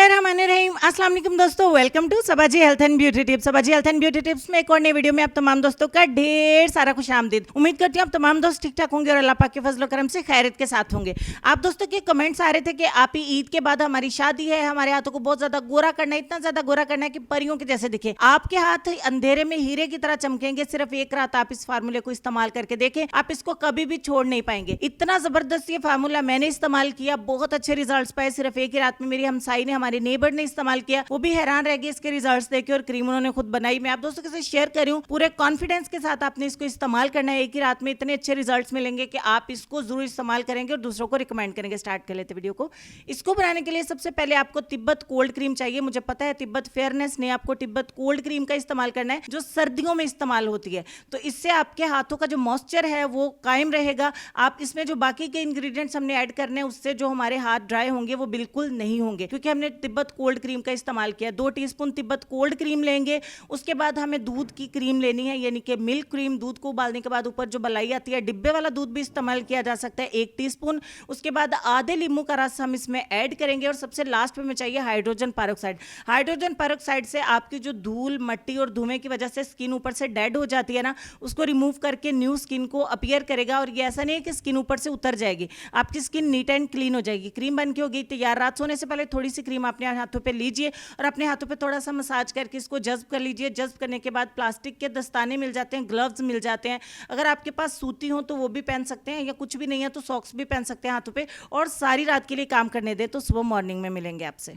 बिस्मिल्लाहिर्रहमानिर्रहीम। अस्सलाम वालेकुम दोस्तों, welcome to Sabaji health and beauty tips. Sabaji health and beauty tips में एक और नई वीडियो में आप तमाम दोस्तों का ढेर सारा खुशामदीद। उम्मीद करती हूँ आप तमाम दोस्त ठीक ठाक होंगे और अल्लाह पाक के फजल करम से खैरियत के साथ होंगे। आप दोस्तों के कमेंट्स आ रहे थे कि आप ही ईद के बाद हमारी शादी है, हमारे हाथों को बहुत ज्यादा गोरा करना है, इतना ज्यादा गोरा करना है कि परियों के जैसे दिखे। आपके हाथ अंधेरे में हीरे की तरह चमकेंगे। सिर्फ एक रात आप इस फार्मूले को इस्तेमाल करके देखें, आप इसको कभी भी छोड़ नहीं पाएंगे। इतना जबरदस्त ये फार्मूला मैंने इस्तेमाल किया, बहुत अच्छे रिजल्ट्स पाए सिर्फ एक ही रात में। मेरी हमसाई ने, हमारे नेबर ने इस्तेमाल किया, वो भी हैरान रह गए इसके रिजल्ट्स देखे। और क्रीम उन्होंने खुद बनाई, मैं आप दोस्तों के साथ शेयर कर रही हूँ। पूरे कॉन्फिडेंस के साथ आपने इसको इस्तेमाल करना है। एक ही रात में इतने अच्छे रिजल्ट्स मिलेंगे कि आप इसको जरूर इस्तेमाल करेंगे और दूसरों को रिकमेंड करेंगे। स्टार्ट कर लेते वीडियो को। इसको बनाने के लिए सबसे पहले आपको तिब्बत कोल्ड क्रीम चाहिए। मुझे पता है तिब्बत फेयरनेस ने आपको तिब्बत कोल्ड क्रीम का इस्तेमाल करना है, जो सर्दियों में इस्तेमाल होती है। तो इससे आपके हाथों का जो मॉइस्चर है वो कायम रहेगा। आप इसमें जो बाकी के इंग्रेडिएंट्स हमने ऐड करने हैं, उससे जो हमारे हाथ ड्राई होंगे वो बिल्कुल नहीं होंगे, क्योंकि हमने तिब्बत कोल्ड क्रीम का इस्तेमाल किया। 2 टीस्पून तिब्बत कोल्ड क्रीम लेंगे। उसके बाद हमें दूध की क्रीम लेनी है, यानी कि मिल्क क्रीम। दूध को उबालने के बाद ऊपर जो मलाई आती है, डिब्बे वाला दूध भी इस्तेमाल किया जा सकता है, 1 टीस्पून। उसके बाद आधे नींबू का रस हम इसमें ऐड करेंगे। और सबसे लास्ट में चाहिए हाइड्रोजन पेरोक्साइड। हाइड्रोजन पेरोक्साइड से आपकी जो धूल, मट्टी और धुएं की वजह से स्किन ऊपर से डेड हो जाती है ना, उसको रिमूव करके न्यू स्किन को अपीयर करेगा। और ये ऐसा नहीं है कि स्किन ऊपर से उतर जाएगी, आपकी स्किन नीट एंड क्लीन हो जाएगी। क्रीम बन के हो गई तैयार। रात सोने से पहले थोड़ी सी क्रीम अपने हाथों पे लीजिए और अपने हाथों पे थोड़ा सा मसाज करके इसको जज्ब कर लीजिए। जज्ब करने के बाद प्लास्टिक के दस्ताने मिल जाते हैं, ग्लव्स मिल जाते हैं। अगर आपके पास सूती हो तो वो भी पहन सकते हैं, या कुछ भी नहीं है तो सॉक्स भी पहन सकते हैं हाथों पे। और सारी रात के लिए काम करने दे, तो सुबह मॉर्निंग में मिलेंगे आपसे।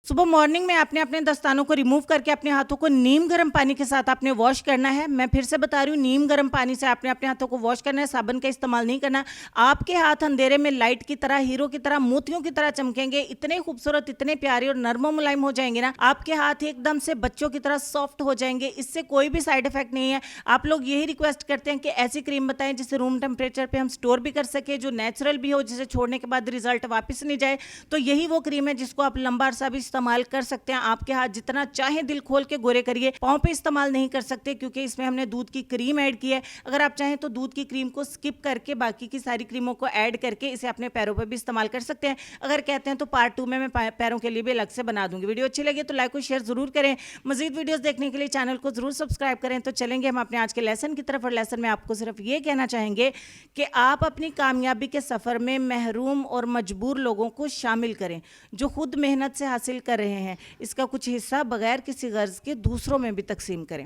सुबह मॉर्निंग में आपने अपने दस्तानों को रिमूव करके अपने हाथों को नीम गर्म पानी के साथ आपने वॉश करना है। मैं फिर से बता रही हूँ, नीम गर्म पानी से आपने अपने हाथों को वॉश करना है, साबुन का इस्तेमाल नहीं करना। आपके हाथ अंधेरे में लाइट की तरह, हीरो की तरह, मोतियों की तरह चमकेंगे। इतने खूबसूरत, इतने प्यारे और नरमो मुलायम हो जाएंगे ना, आपके हाथ एकदम से बच्चों की तरह सॉफ्ट हो जाएंगे। इससे कोई भी साइड इफेक्ट नहीं है। आप लोग यही रिक्वेस्ट करते हैं कि ऐसी क्रीम बताएं जिसे रूम टेम्परेचर पे हम स्टोर भी कर सके, जो नेचुरल भी हो, जिसे छोड़ने के बाद रिजल्ट वापस नहीं जाए। तो यही वो क्रीम है जिसको आप लंबा अरसा भी इस्तेमाल कर सकते हैं। आपके हाथ जितना चाहे दिल खोल के गोरे करिए। पाँव पे इस्तेमाल नहीं कर सकते, क्योंकि इसमें हमने दूध की क्रीम ऐड की है। अगर आप चाहें तो दूध की क्रीम को स्किप करके बाकी की सारी क्रीमों को ऐड करके इसे अपने पैरों पे भी इस्तेमाल कर सकते हैं। अगर कहते हैं तो पार्ट 2 में मैं पैरों के लिए भी अलग से बना दूंगी। वीडियो अच्छी लगी तो लाइक और शेयर जरूर करें। मजीद वीडियोस देखने के लिए चैनल को जरूर सब्सक्राइब करें। तो चलेंगे हम अपने आज के लेसन की तरफ। और लेसन में आपको सिर्फ ये कहना चाहेंगे कि आप अपनी कामयाबी के सफर में महरूम और मजबूर लोगों को शामिल करें, जो खुद मेहनत से हासिल कर रहे हैं। इसका कुछ हिस्सा बगैर किसी गर्ज के दूसरों में भी तकसीम करें।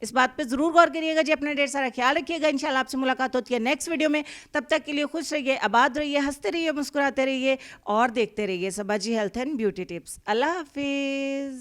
इस बात पे जरूर गौर करिएगा जी। अपना ढेर सारा ख्याल रखिएगा। इंशाल्लाह आपसे मुलाकात होती है नेक्स्ट वीडियो में। तब तक के लिए खुश रहिए, आबाद रहिए, हंसते रहिए, मुस्कुराते रहिए और देखते रहिए Sabaji health and beauty tips. अल्लाह हाफिज।